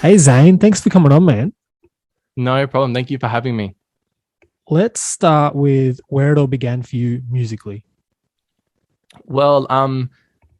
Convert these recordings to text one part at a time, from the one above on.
Hey Zane, thanks for coming on, man. No problem. Thank you for having me. Let's start with where it all began for you musically. Well,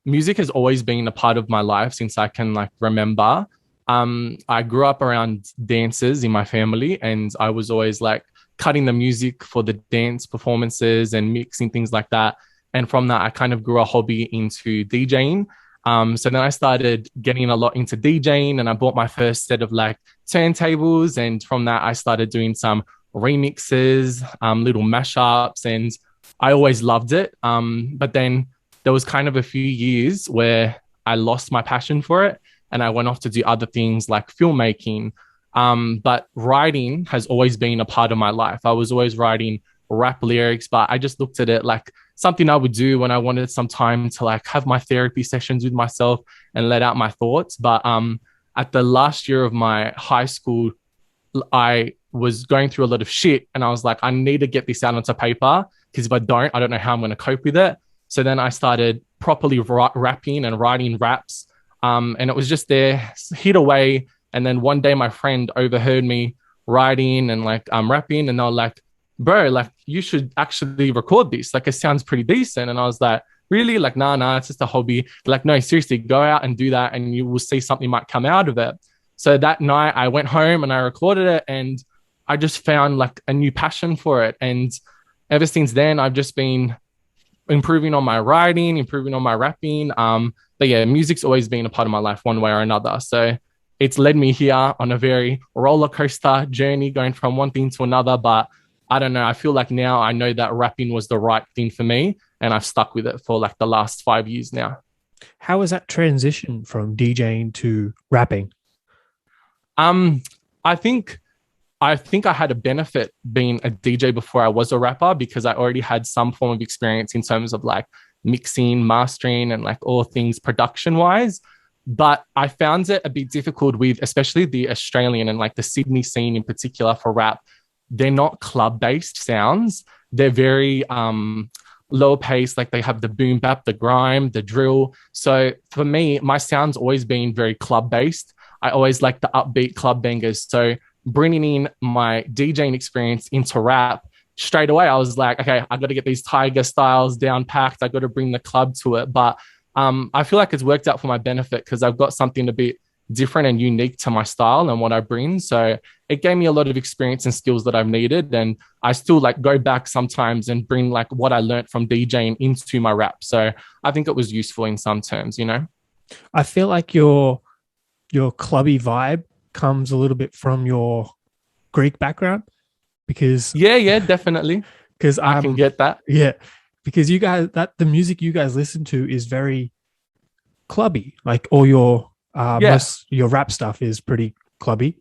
music has always been a part of my life since I can remember. I grew up around dances in my family, and I was always like cutting the music for the dance performances and mixing things like that. And from that, I kind of grew a hobby into DJing. So then I started getting a lot into DJing, and I bought my first set of like turntables. And from that, I started doing some remixes, little mashups, and I always loved it. But then there was kind of a few years where I lost my passion for it and I went off to do other things like filmmaking. But writing has always been a part of my life. I was always writing rap lyrics, but I just looked at it like something I would do when I wanted some time to like have my therapy sessions with myself and let out my thoughts. But at the last year of my high school, I was going through a lot of shit and I was like, I need to get this out onto paper because if I don't know how I'm going to cope with it. So then I started properly rapping and writing raps. And it was just there, hid away. And then one day my friend overheard me writing and rapping. And they were like, bro, like you should actually record this. Like it sounds pretty decent. And I was like, really? Like, nah, it's just a hobby. Like, no, seriously, go out and do that and you will see something might come out of it. So that night I went home and I recorded it and I just found like a new passion for it. And ever since then, I've just been improving on my writing, improving on my rapping. But yeah, music's always been a part of my life one way or another. So it's led me here on a very roller coaster journey going from one thing to another. But I don't know. I feel like now I know that rapping was the right thing for me and I've stuck with it for like the last 5 years now. How was that transition from DJing to rapping? Um, I think I had a benefit being a DJ before I was a rapper because I already had some form of experience in terms of like mixing, mastering, and like all things production wise. But I found it a bit difficult with especially the Australian and like the Sydney scene in particular for rap. They're not club based sounds. They're very low pace, like they have the boom bap, the grime, the drill. So for me, my sound's always been very club based. I always like the upbeat club bangers. So bringing in my DJing experience into rap straight away, I was like, okay, I got to get these Tiger styles down packed. I got to bring the club to it. But I feel like it's worked out for my benefit because I've got something a bit different and unique to my style and what I bring. So it gave me a lot of experience and skills that I've needed. And I still like go back sometimes and bring like what I learned from DJing into my rap. So I think it was useful in some terms, you know? I feel like your clubby vibe comes a little bit from your Greek background because Yeah, definitely. because I can I'm get that. yeah, because you guys that the music you guys listen to is very clubby. Like all your Yeah. most your rap stuff is pretty clubby.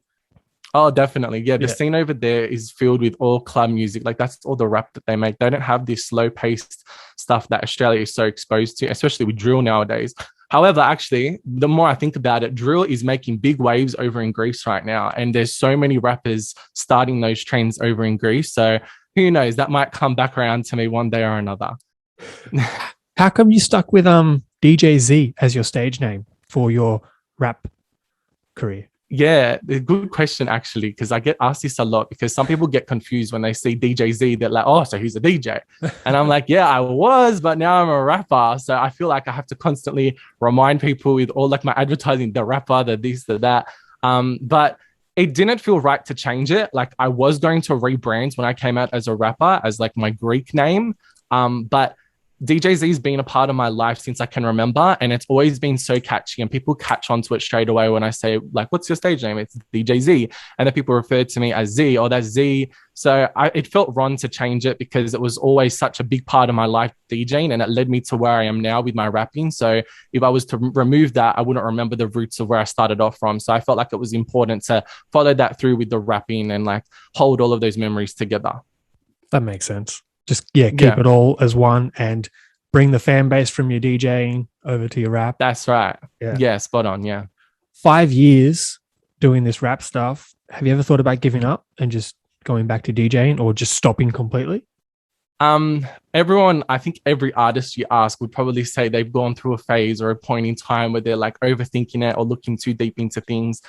Oh, definitely. Yeah, the Yeah. scene over there is filled with all club music. Like that's all the rap that they make. They don't have this slow paced stuff that Australia is so exposed to, especially with drill nowadays. However, actually, the more I think about it, drill is making big waves over in Greece right now. And there's so many rappers starting those trends over in Greece. So who knows? That might come back around to me one day or another. How come you stuck with DJ Z as your stage name for your rap career? Yeah, a good question actually, because I get asked this a lot because some people get confused when they see DJ Z. They're like, oh, so he's a DJ. And I'm like, yeah, I was, but now I'm a rapper. So I feel like I have to constantly remind people with all like my advertising, the rapper, the this, the that. But it didn't feel right to change it. Like I was going to rebrand when I came out as a rapper as like my Greek name. But DJZ's been a part of my life since I can remember, and it's always been so catchy. And people catch onto it straight away when I say, like, "What's your stage name?" It's DJZ, and then people refer to me as Z or that's Z. So it felt wrong to change it because it was always such a big part of my life DJing, and it led me to where I am now with my rapping. So if I was to remove that, I wouldn't remember the roots of where I started off from. So I felt like it was important to follow that through with the rapping and like hold all of those memories together. That makes sense. Just yeah, keep Yeah, it all as one and bring the fan base from your DJing over to your rap. that's right. Yeah. Yeah, spot on. Yeah. 5 years doing this rap stuff. Have you ever thought about giving up and just going back to DJing or just stopping completely? Everyone, I think every artist you ask would probably say they've gone through a phase or a point in time where they're like overthinking it or looking too deep into things.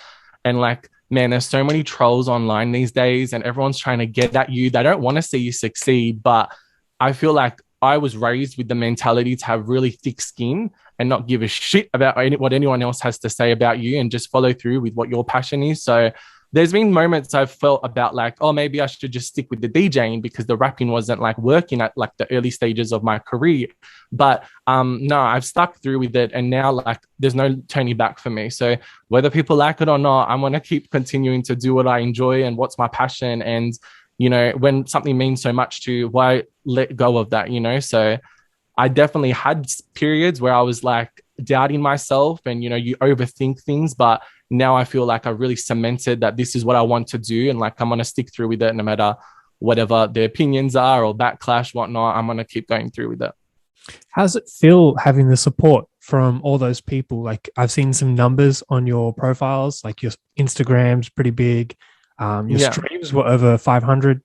And like, man, there's so many trolls online these days, and everyone's trying to get at you. They don't want to see you succeed, but I feel like I was raised with the mentality to have really thick skin and not give a shit about what anyone else has to say about you, and just follow through with what your passion is. So there's been moments I've felt about like, oh, maybe I should just stick with the DJing because the rapping wasn't like working at like the early stages of my career. But no, I've stuck through with it, and now like there's no turning back for me. So whether people like it or not, I'm gonna keep continuing to do what I enjoy and what's my passion. And when something means so much to you, why let go of that? So I definitely had periods where I was like doubting myself, and you overthink things, but now I feel like I really cemented that this is what I want to do, and like I'm gonna stick through with it no matter whatever the opinions are or backlash, whatnot. I'm gonna keep going through with it. How's it feel having the support from all those people? Like I've seen some numbers on your profiles, like your Instagram's pretty big. Your Yeah. streams were over 500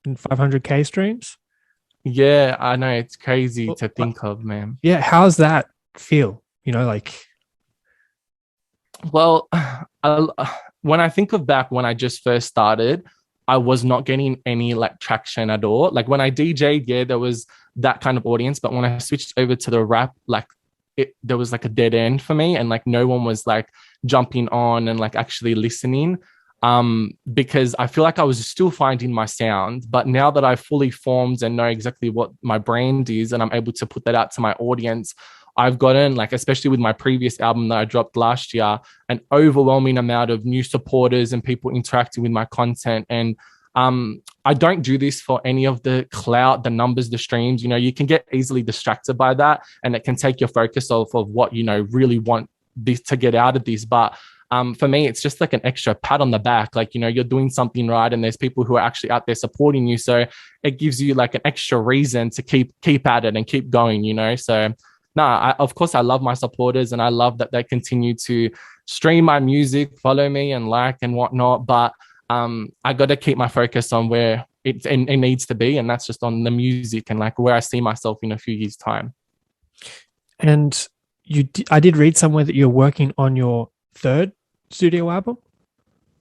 and 500K streams. Yeah, I know, it's crazy Well, to think of, man. yeah, how's that feel? Like Well, when I think of back when I just first started, I was not getting any like traction at all. Like when I DJ'd, yeah, there was that kind of audience, but when I switched over to the rap, like there was like a dead end for me, and like no one was like jumping on and like actually listening. Because I feel like I was still finding my sound, but now that I've fully formed and know exactly what my brand is, and I'm able to put that out to my audience, I've gotten, like, especially with my previous album that I dropped last year, an overwhelming amount of new supporters and people interacting with my content. And I don't do this for any of the clout, the numbers, the streams. You can get easily distracted by that, and it can take your focus off of what really want this to get out of this. But for me, it's just like an extra pat on the back. Like, you're doing something right, and there's people who are actually out there supporting you. So it gives you like an extra reason to keep at it and keep going. So no, of course I love my supporters, and I love that they continue to stream my music, follow me, and like and whatnot. But I got to keep my focus on where it needs to be, and that's just on the music and like where I see myself in a few years' time. and I did read somewhere that you're working on your third studio album.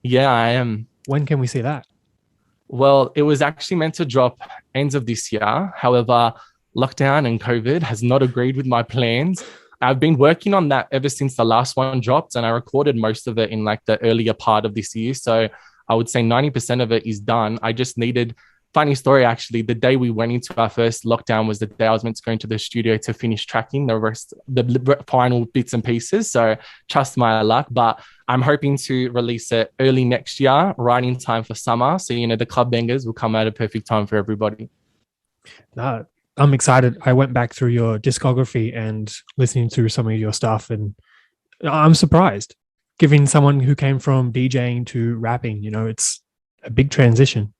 Yeah, I am. When can we see that? Well, it was actually meant to drop ends of this year. However, lockdown and COVID has not agreed with my plans. I've been working on that ever since the last one dropped, and I recorded most of it in like the earlier part of this year. So I would say 90% of it is done. I just needed, funny story actually, the day we went into our first lockdown was the day I was meant to go into the studio to finish tracking the final bits and pieces. So trust my luck, but I'm hoping to release it early next year, right in time for summer. So, the club bangers will come at a perfect time for everybody. No, I'm excited. I went back through your discography and listening to some of your stuff, and I'm surprised. Giving someone who came from DJing to rapping, it's a big transition.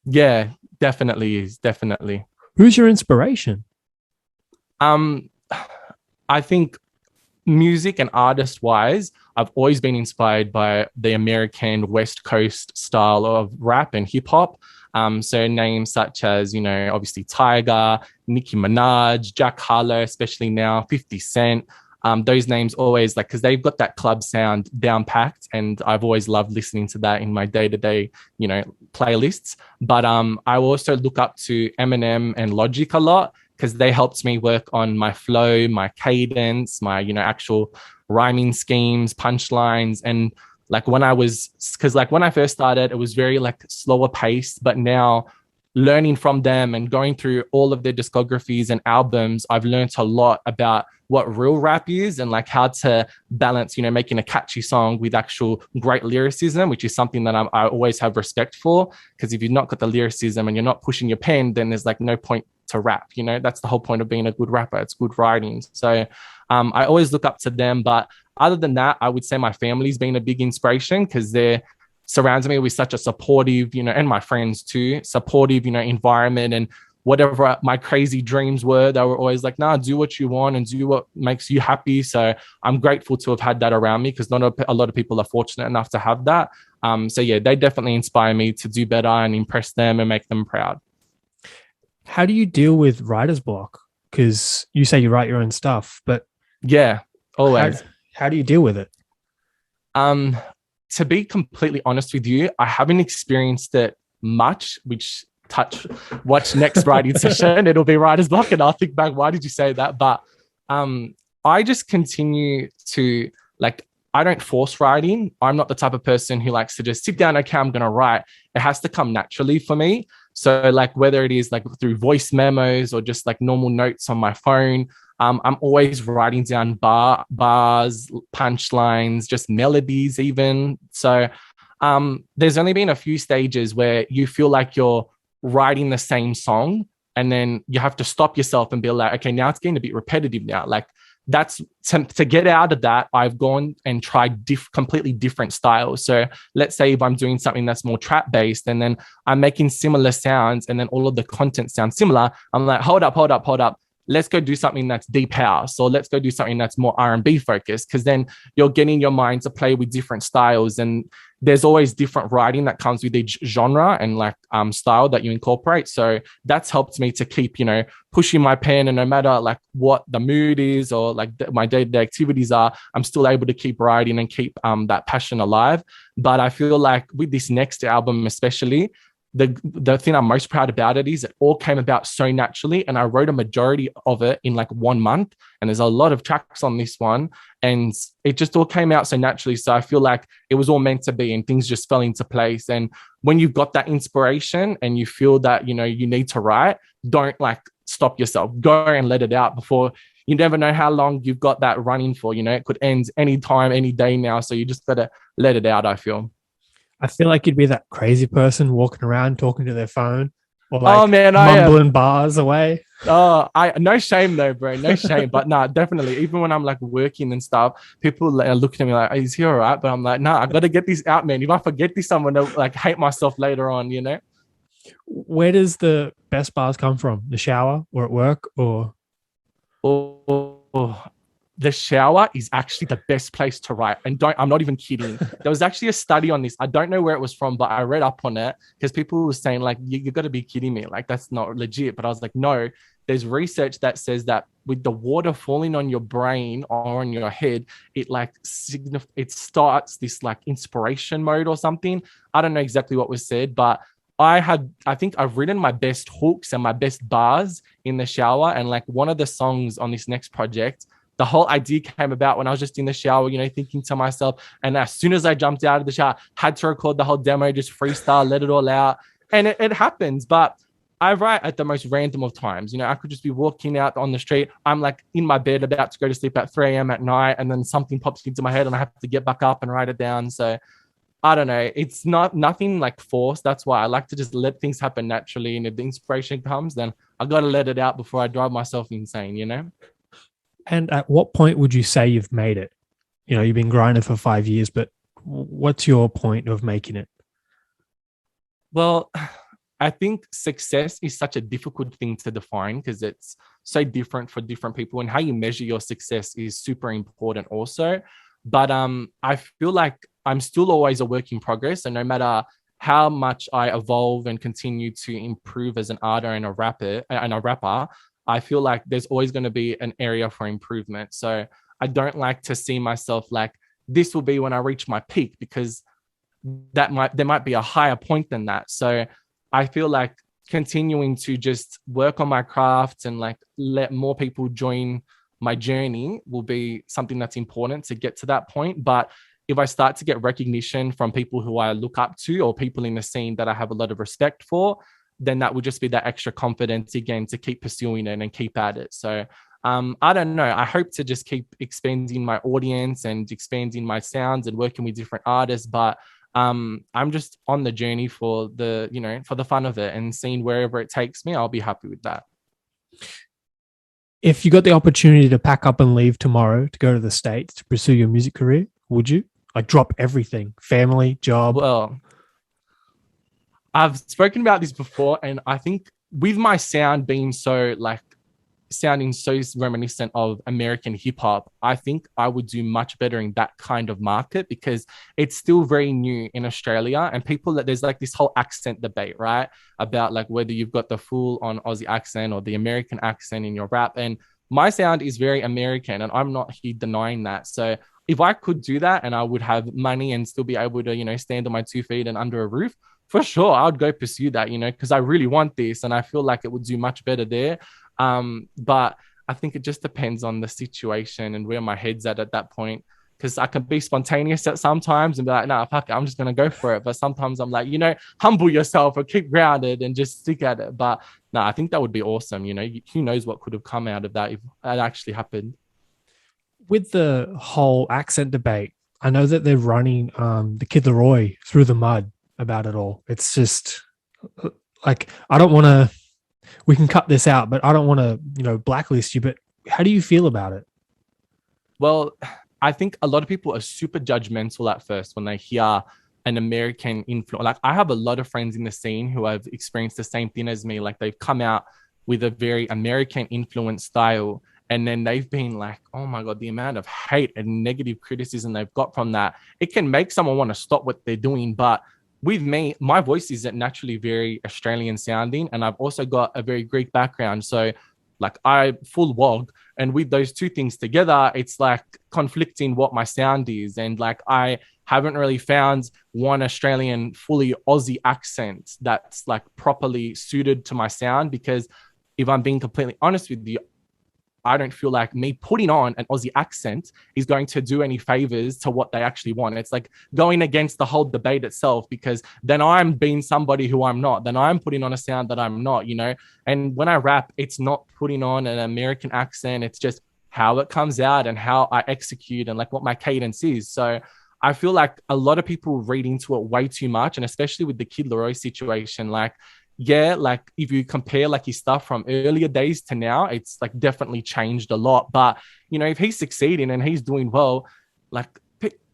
Yeah, definitely is. Definitely. Who's your inspiration? Um, I think music and artist wise, I've always been inspired by the American West Coast style of rap and hip hop. So names such as, obviously Tiger, Nicki Minaj, Jack Harlow, especially now, 50 Cent. Those names always like, because they've got that club sound down packed, and I've always loved listening to that in my day-to-day, playlists. But I also look up to Eminem and Logic a lot, because they helped me work on my flow, my cadence, my, actual rhyming schemes, punchlines. And like when I first started, it was very like slower paced, but now learning from them and going through all of their discographies and albums, I've learned a lot about what real rap is, and like how to balance, making a catchy song with actual great lyricism, which is something that I always have respect for. Because if you've not got the lyricism and you're not pushing your pen, then there's like no point to rap. That's the whole point of being a good rapper. It's good writing. So I always look up to them. But other than that, I would say my family's been a big inspiration, because they're surrounds me with such a supportive, and my friends too, supportive, environment. And whatever my crazy dreams were, they were always like, nah, do what you want and do what makes you happy. So I'm grateful to have had that around me, because not a lot of people are fortunate enough to have that. So yeah, they definitely inspire me to do better and impress them and make them proud. How do you deal with writer's block? Because you say you write your own stuff, but Yeah, how, always. how do you deal with it? Um, to be completely honest with you, I haven't experienced it much, which watch next writing session. It'll be writer's block and I'll think back, why did you say that? But I just continue to like, I don't force writing. I'm not the type of person who likes to just sit down, okay, I'm going to write. It has to come naturally for me. So like whether it is like through voice memos or just like normal notes on my phone, I'm always writing down bars, punchlines, just melodies even. So there's only been a few stages where you feel like you're writing the same song and then you have to stop yourself and be like, okay, now it's getting a bit repetitive now. Like that's to get out of that, I've gone and tried completely different styles. So let's say if I'm doing something that's more trap based and then I'm making similar sounds and then all of the content sounds similar, I'm like, hold up. Let's go do something that's deep house, or let's go do something that's more R&B focused, because then you're getting your mind to play with different styles, and there's always different writing that comes with each genre and like style that you incorporate. So that's helped me to keep, pushing my pen, and no matter like what the mood is or like my day-to-day activities are, I'm still able to keep writing and keep that passion alive. But I feel like with this next album especially, the thing I'm most proud about it is it all came about so naturally, and I wrote a majority of it in like 1 month, and there's a lot of tracks on this one, and it just all came out so naturally. So I feel like it was all meant to be and things just fell into place. And when you've got that inspiration and you feel that you need to write, don't like stop yourself, go and let it out. Before you never know how long you've got that running for. It could end anytime, any day now, so you just gotta let it out, I feel. I feel like you'd be that crazy person walking around talking to their phone or like Oh man, mumbling bars away. I no shame though, bro, no shame. But nah, definitely. Even when I'm like working and stuff, people are looking at me like, "Is he all right?" But I'm like, "Nah, I got to get this out, man. If I forget this, I'm gonna like hate myself later on." Where does the best bars come from? The shower or at work or? Oh, the shower is actually the best place to write. And I'm not even kidding. There was actually a study on this. I don't know where it was from, but I read up on it because people were saying like, you got to be kidding me. Like, that's not legit. But I was like, no, there's research that says that with the water falling on your brain or on your head, it like it starts this like inspiration mode or something. I don't know exactly what was said, but I think I've written my best hooks and my best bars in the shower. And like one of the songs on this next project, the whole idea came about when I was just in the shower, thinking to myself. And as soon as I jumped out of the shower, had to record the whole demo, just freestyle, let it all out. And it happens. But I write at the most random of times. I could just be walking out on the street. I'm like in my bed about to go to sleep at 3 a.m. at night. And then something pops into my head and I have to get back up and write it down. So I don't know. It's nothing like forced. That's why I like to just let things happen naturally. And if the inspiration comes, then I got to let it out before I drive myself insane. And at what point would you say you've made it? You've been grinding for 5 years, but what's your point of making it? Well, I think success is such a difficult thing to define because it's so different for different people, and how you measure your success is super important also. But I feel like I'm still always a work in progress, and no matter how much I evolve and continue to improve as an artist and a rapper, I feel like there's always going to be an area for improvement. So I don't like to see myself like this will be when I reach my peak, because there might be a higher point than that. So I feel like continuing to just work on my craft and like let more people join my journey will be something that's important to get to that point. But if I start to get recognition from people who I look up to or people in the scene that I have a lot of respect for, then that would just be that extra confidence again to keep pursuing it and keep at it. So I don't know. I hope to just keep expanding my audience and expanding my sounds and working with different artists. But I'm just on the journey for the fun of it, and seeing wherever it takes me, I'll be happy with that. If you got the opportunity to pack up and leave tomorrow to go to the States to pursue your music career, would you? Like drop everything, family, job? Well, I've spoken about this before, and I think with my sound being sounding so reminiscent of American hip hop, I think I would do much better in that kind of market, because it's still very new in Australia, and there's like this whole accent debate, right? About like whether you've got the full on Aussie accent or the American accent in your rap. And my sound is very American, and I'm not here denying that. So if I could do that and I would have money and still be able to, stand on my 2 feet and under a roof, for sure, I would go pursue that, because I really want this and I feel like it would do much better there. But I think it just depends on the situation and where my head's at that point. Because I can be spontaneous at sometimes and be like, nah, fuck it, I'm just gonna go for it. But sometimes I'm like, humble yourself or keep grounded and just stick at it. But no, I think that would be awesome. Who knows what could have come out of that if that actually happened. With the whole accent debate, I know that they're running the Kid Leroy through the mud about it all. It's just like, I don't want to, we can cut this out, but I don't want to, blacklist you. But how do you feel about it? Well, I think a lot of people are super judgmental at first when they hear an American influence. Like, I have a lot of friends in the scene who have experienced the same thing as me. Like, they've come out with a very American influence style. And then they've been like, oh my God, the amount of hate and negative criticism they've got from that, it can make someone want to stop what they're doing. But with me, my voice is naturally very Australian sounding. And I've also got a very Greek background. So like, I full wog. And with those two things together, it's like conflicting what my sound is. And like, I haven't really found one Australian fully Aussie accent that's like properly suited to my sound, because if I'm being completely honest with you, I don't feel like me putting on an Aussie accent is going to do any favors to what they actually want. It's like going against the whole debate itself, because then I'm being somebody who I'm not. Then I'm putting on a sound that I'm not, And when I rap, it's not putting on an American accent. It's just how it comes out and how I execute and like what my cadence is. So I feel like a lot of people read into it way too much. And especially with the Kid Leroy situation, like, yeah, like if you compare like his stuff from earlier days to now, it's like definitely changed a lot. But, if he's succeeding and he's doing well, like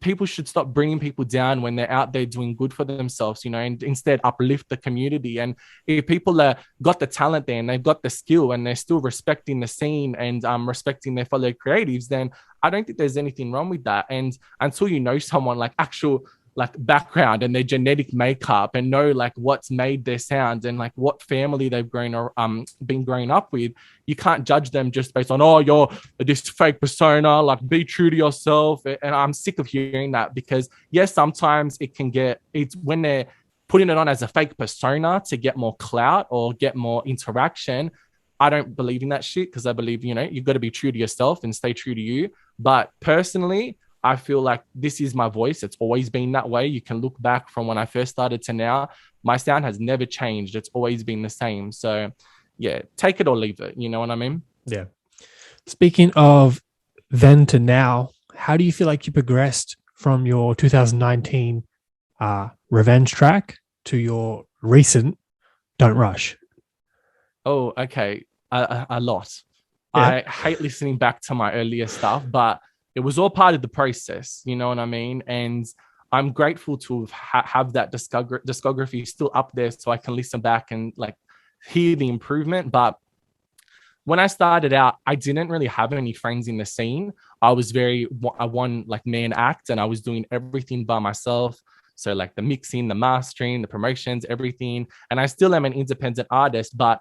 people should stop bringing people down when they're out there doing good for themselves, and instead uplift the community. And if people are got the talent there and they've got the skill and they're still respecting the scene and respecting their fellow creatives, then I don't think there's anything wrong with that. And until you know someone like actual like background and their genetic makeup and know like what's made their sound and like what family they've been growing up with, you can't judge them just based on, oh, you're this fake persona, like be true to yourself. And I'm sick of hearing that, because yes, sometimes it's when they're putting it on as a fake persona to get more clout or get more interaction. I don't believe in that shit, because I believe, you've got to be true to yourself and stay true to you. But personally, I feel like this is my voice. It's always been that way. You can look back from when I first started to now. My sound has never changed. It's always been the same. So yeah, take it or leave it. You know what I mean? Yeah. Speaking of then to now, how do you feel like you progressed from your 2019 revenge track to your recent Don't Rush? Oh, okay. A lot. Yeah. I hate listening back to my earlier stuff, but it was all part of the process. You know what I mean? And I'm grateful to have that discography still up there so I can listen back and like hear the improvement. But when I started out, I didn't really have any friends in the scene. I was a one like man act, and I was doing everything by myself. So like the mixing, the mastering, the promotions, everything. And I still am an independent artist, but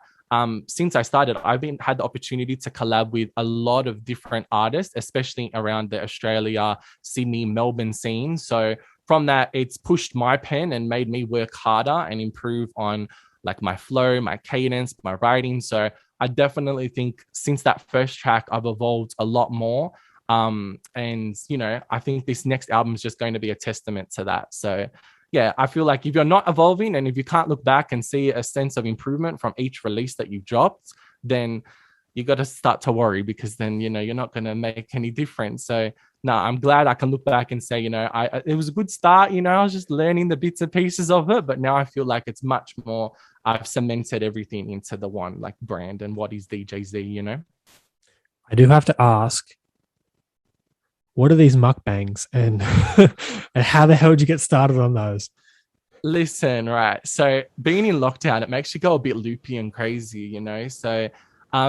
since I started, I've had the opportunity to collab with a lot of different artists, especially around the Australia, Sydney, Melbourne scene. So from that, it's pushed my pen and made me work harder and improve on like my flow, my cadence, my writing. So I definitely think since that first track, I've evolved a lot more. And I think this next album is just going to be a testament to that. So yeah, I feel like if you're not evolving and if you can't look back and see a sense of improvement from each release that you've dropped, then you got to start to worry, because then, you're not going to make any difference. So no, I'm glad I can look back and say, it was a good start. I was just learning the bits and pieces of it, but now I feel like it's much more, I've cemented everything into the one like brand and what is DJZ. I do have to ask, what are these mukbangs and and how the hell did you get started on those? Listen, right. So being in lockdown, it makes you go a bit loopy and crazy, So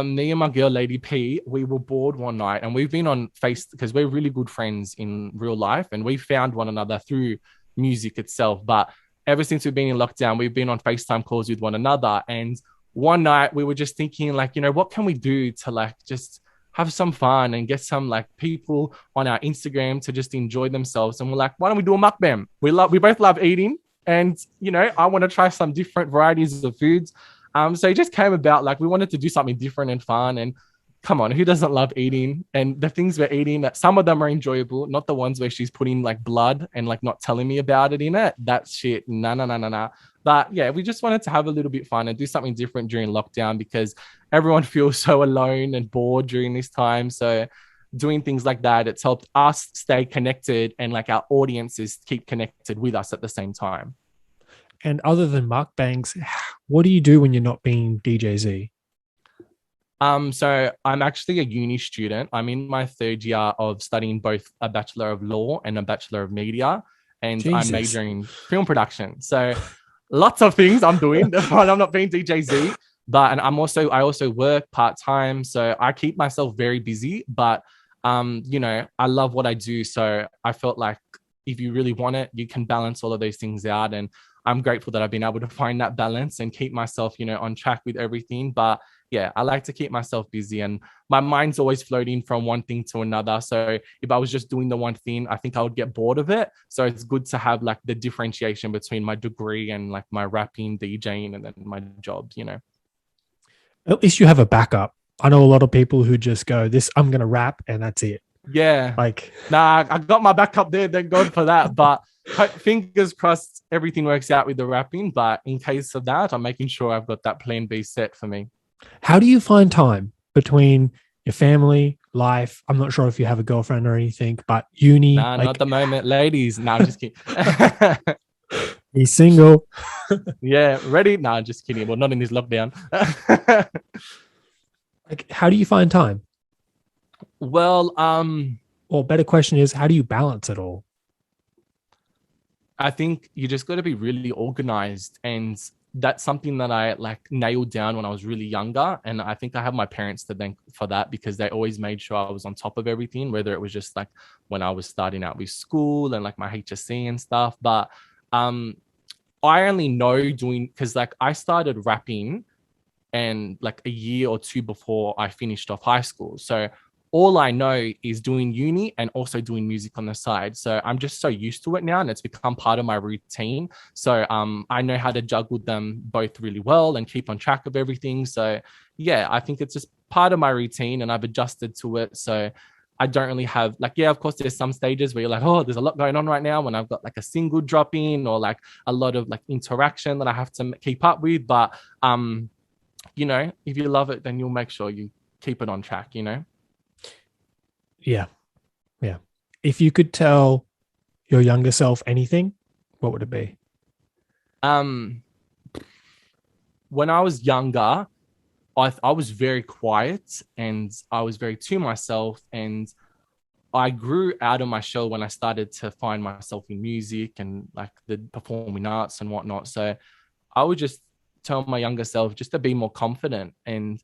me and my girl, Lady P, we were bored one night, and we've been on Face because we're really good friends in real life, and we found one another through music itself. But ever since we've been in lockdown, we've been on FaceTime calls with one another. And one night we were just thinking like, what can we do to like just have some fun and get some like people on our Instagram to just enjoy themselves. And we're like, why don't we do a mukbang? We both love eating, and I want to try some different varieties of foods. So it just came about like we wanted to do something different and fun. And come on, who doesn't love eating? And the things we're eating, that some of them are enjoyable, not the ones where she's putting like blood and like not telling me about it in it. That shit, nah. But yeah, we just wanted to have a little bit fun and do something different during lockdown because everyone feels so alone and bored during this time. So doing things like that, it's helped us stay connected and like our audiences keep connected with us at the same time. And other than mukbangs, what do you do when you're not being DJZ? So I'm actually a uni student. I'm in my third year of studying both a Bachelor of Law and a Bachelor of Media, and I'm Jesus. majoring in film production. So lots of things I'm doing when I'm not being DJZ. But and I also work part-time. So I keep myself very busy. But I love what I do. So I felt like if you really want it, you can balance all of those things out. And I'm grateful that I've been able to find that balance and keep myself, on track with everything. But yeah, I like to keep myself busy and my mind's always floating from one thing to another. So if I was just doing the one thing, I think I would get bored of it. So it's good to have like the differentiation between my degree and like my rapping, DJing, and then my jobs. At least you have a backup. I know a lot of people who just go, "This, I'm gonna rap," and that's it. Yeah. Like, Nah, I got my backup there. Thank God for that. But fingers crossed everything works out with the rapping. But in case of that, I'm making sure I've got that plan B set for me. how do you find time between your family life? I'm not sure if you have a girlfriend or anything, but uni, Nah, not like, the moment, ladies. Nah, I'm just kidding. he's single. Yeah, ready? Nah, just kidding. Well, not in this lockdown. Like, how do you find time? Well, Or better question is, how do you balance it all? I think you just got to be really organized, and that's something that I like nailed down when I was really younger. And I think I have my parents to thank for that because they always made sure I was on top of everything, whether it was just like when I was starting out with school and like my HSC and stuff. But I only know doing because like I started rapping and like a year or two before I finished off high school. So all I know is doing uni and also doing music on the side. So I'm just so used to it now and it's become part of my routine. So I know how to juggle them both really well and keep on track of everything. So yeah, I think it's just part of my routine and I've adjusted to it. So I don't really have like, yeah, of course, there's some stages where you're like, oh, there's a lot going on right now when I've got like a single dropping or like a lot of like interaction that I have to keep up with. But if you love it, then you'll make sure you keep it on track. Yeah. Yeah. If you could tell your younger self anything, what would it be? Um, when I was younger, I was very quiet and I was very to myself. And I grew out of my shell when I started to find myself in music and like the performing arts and whatnot. So I would just tell my younger self just to be more confident and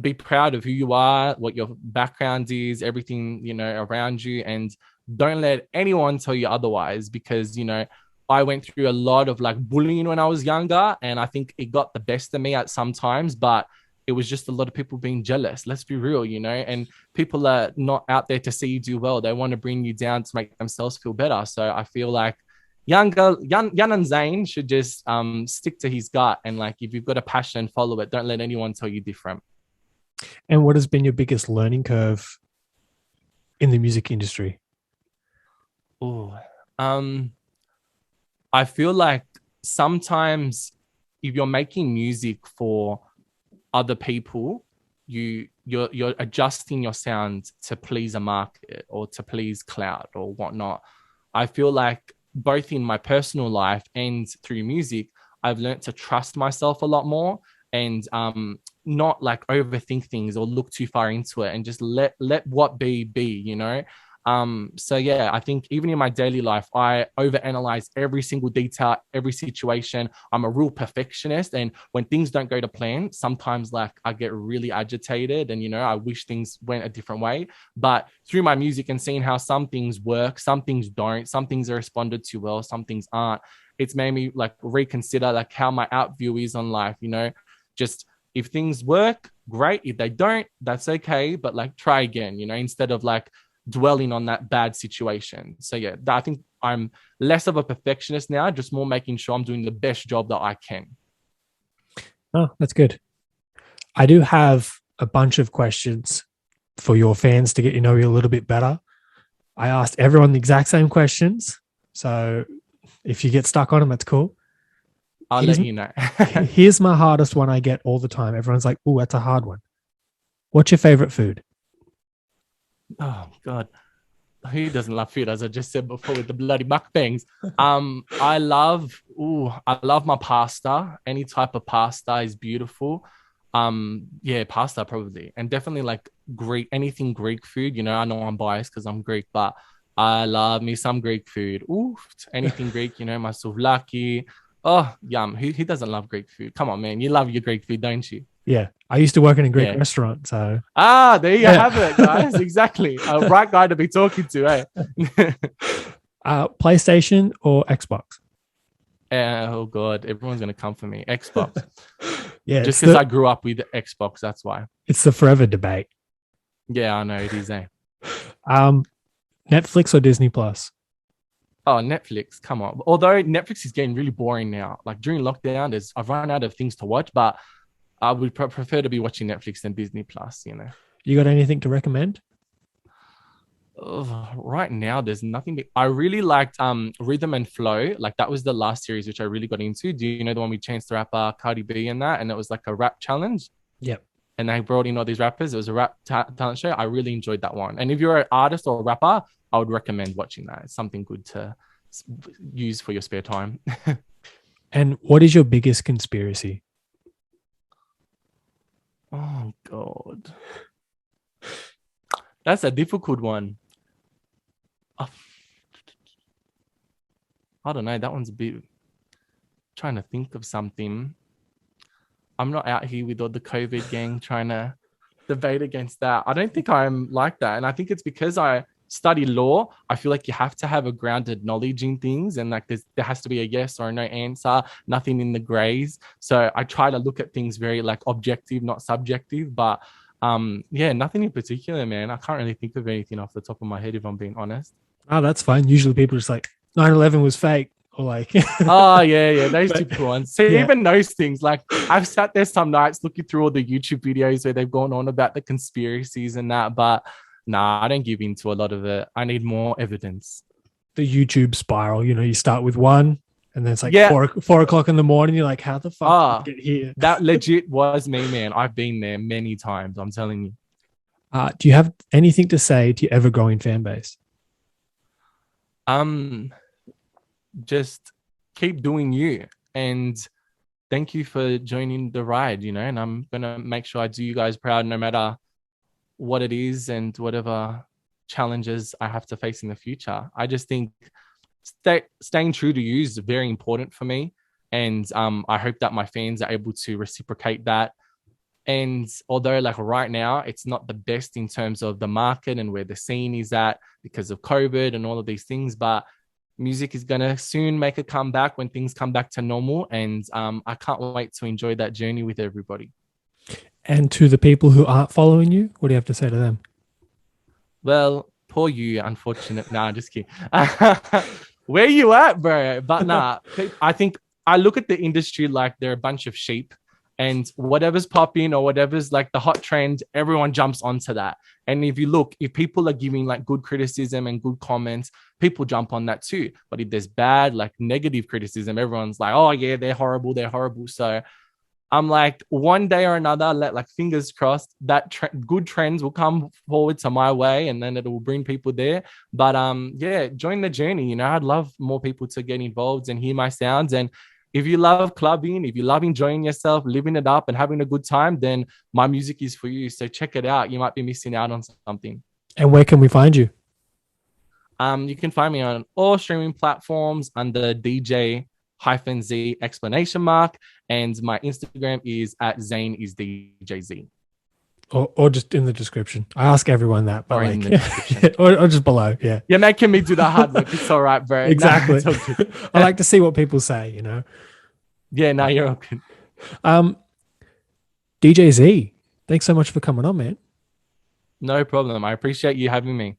be proud of who you are, what your background is, everything, around you. And don't let anyone tell you otherwise because, I went through a lot of like bullying when I was younger. And I think it got the best of me at some times, but it was just a lot of people being jealous. Let's be real, and people are not out there to see you do well. They want to bring you down to make themselves feel better. So I feel like Young and Zane should just stick to his gut. And like, if you've got a passion, follow it. Don't let anyone tell you different. And what has been your biggest learning curve in the music industry? Oh, I feel like sometimes if you're making music for other people, you're adjusting your sound to please a market or to please clout or whatnot. I feel like both in my personal life and through music, I've learned to trust myself a lot more and not like overthink things or look too far into it and just let what be. So yeah, I think even in my daily life, I overanalyze every single detail, every situation. I'm a real perfectionist, and when things don't go to plan, sometimes like I get really agitated, and I wish things went a different way. But through my music and seeing how some things work, some things don't, some things are responded to well, some things aren't. It's made me like reconsider like how my out view is on life. Just if things work, great. If they don't, that's okay. But like try again, instead of like dwelling on that bad situation. So yeah, I think I'm less of a perfectionist now, just more making sure I'm doing the best job that I can. Oh, that's good. I do have a bunch of questions for your fans to get to know you a little bit better. I asked everyone the exact same questions. So if you get stuck on them, that's cool. I'll let you know. Here's my hardest one I get all the time. Everyone's like, oh, that's a hard one. What's your favorite food? Oh, God. Who doesn't love food? As I just said before with the bloody mukbangs. I love my pasta. Any type of pasta is beautiful. Yeah, pasta probably. And definitely like Greek, anything Greek food. I know I'm biased because I'm Greek, but I love me some Greek food. Ooh, anything Greek, my souvlaki. Oh, yum. Who doesn't love Greek food? Come on, man. You love your Greek food, don't you? Yeah. I used to work in a Greek Yeah. restaurant. So there you have it, guys. Exactly. A right guy to be talking to, eh? PlayStation or Xbox? Oh God, everyone's gonna come for me. Xbox. Yeah. Just because I grew up with Xbox, that's why. It's the forever debate. Yeah, I know it is, eh? Netflix or Disney Plus? Oh, Netflix, come on. Although Netflix is getting really boring now. Like during lockdown, I've run out of things to watch, but I would prefer to be watching Netflix than Disney Plus, You got anything to recommend? Right now, there's nothing. I really liked Rhythm and Flow. Like that was the last series which I really got into. Do you know the one with Chance the Rapper, Cardi B, and that? And it was like a rap challenge. Yep. And they brought in all these rappers. It was a rap talent show. I really enjoyed that one. And if you're an artist or a rapper, I would recommend watching that. It's something good to use for your spare time. And what is your biggest conspiracy? Oh God, that's a difficult one. I don't know. That one's a bit trying to think of something. I'm not out here with all the COVID gang trying to debate against that. I don't think I'm like that. And I think it's because I study law. I feel like you have to have a grounded knowledge in things. And like there has to be a yes or a no answer, nothing in the grays. So I try to look at things very like objective, not subjective. But yeah, nothing in particular, man. I can't really think of anything off the top of my head if I'm being honest. Oh, that's fine. Usually people are just like 9/11 was fake. Or like oh yeah those typical ones. So yeah. Even those things, like I've sat there some nights looking through all the YouTube videos where they've gone on about the conspiracies and that, but I don't give in to a lot of it. I need more evidence. The YouTube spiral, you start with one and then it's like 4 o'clock in the morning, you're like, how the fuck did I get here? That legit was me, man. I've been there many times, I'm telling you. Do you have anything to say to your ever-growing fan base? Just keep doing you, and thank you for joining the ride, and I'm gonna make sure I do you guys proud no matter what it is and whatever challenges I have to face in the future. I just think staying true to you is very important for me, and I hope that my fans are able to reciprocate that. And although like right now it's not the best in terms of the market and where the scene is at because of COVID and all of these things, but music is going to soon make a comeback when things come back to normal. And I can't wait to enjoy that journey with everybody. And to the people who aren't following you, what do you have to say to them? Well, poor you, unfortunate. Nah, just kidding. Where you at, bro? But I think I look at the industry like they're a bunch of sheep. And whatever's popping or whatever's like the hot trend, everyone jumps onto that. And if people are giving like good criticism and good comments, people jump on that too. But if there's bad, like negative criticism, everyone's like, oh yeah, they're horrible. So I'm like, one day or another, fingers crossed that good trends will come forward to my way, and then it will bring people there. But yeah, join the journey. I'd love more people to get involved and hear my sounds. And if you love clubbing, if you love enjoying yourself, living it up and having a good time, then my music is for you. So check it out. You might be missing out on something. And where can we find you? You can find me on all streaming platforms under DJ-Z ! And my Instagram is at Zane is DJZ. Or just in the description. I ask everyone that, but in the description. or just below. Yeah. You're making me do the hard work. It's all right, bro. Exactly. I like to see what people say, Yeah, no, you're okay. DJ Z, Thanks so much for coming on, man. No problem. I appreciate you having me.